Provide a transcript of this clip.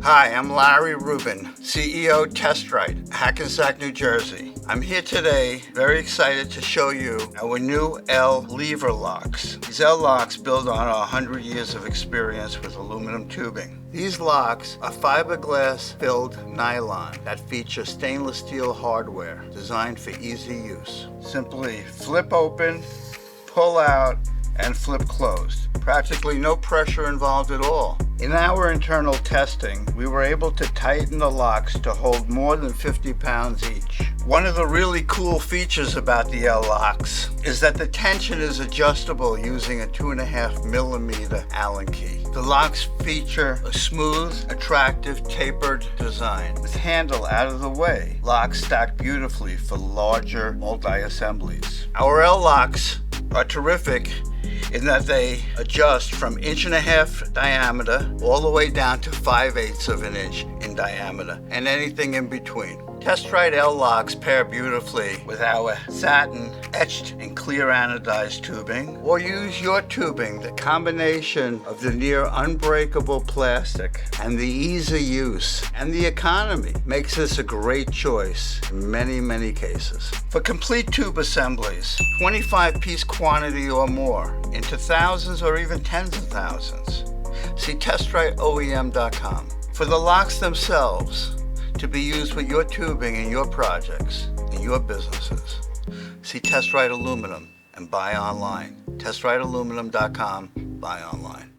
Hi, I'm Larry Rubin, CEO TestRite, Hackensack, New Jersey. I'm here today, very excited to show you our new L lever locks. These L locks build on our 100 years of experience with aluminum tubing. These locks are fiberglass-filled nylon that feature stainless steel hardware designed for easy use. Simply flip open, pull out, and flip closed. Practically no pressure involved at all. In our internal testing, we were able to tighten the locks to hold more than 50 pounds each. One of the really cool features about the L locks is that the tension is adjustable using a 2.5 millimeter Allen key. The locks feature a smooth, attractive, tapered design with handle out of the way. Locks stack beautifully for larger multi-assemblies. Our L locks are terrific in that they adjust from 1.5 inch diameter all the way down to 5/8 of an inch in diameter and anything in between. TestRite L locks pair beautifully with our satin etched and clear anodized tubing, or use your tubing. The combination of the near unbreakable plastic and the ease of use and the economy makes this a great choice in many cases. For complete tube assemblies, 25-piece quantity or more, into thousands or even tens of thousands, see TestRiteOEM.com. For the locks themselves, to be used with your tubing in your projects, in your businesses, see TestRite Aluminum and buy online. TestRiteAluminum.com, buy online.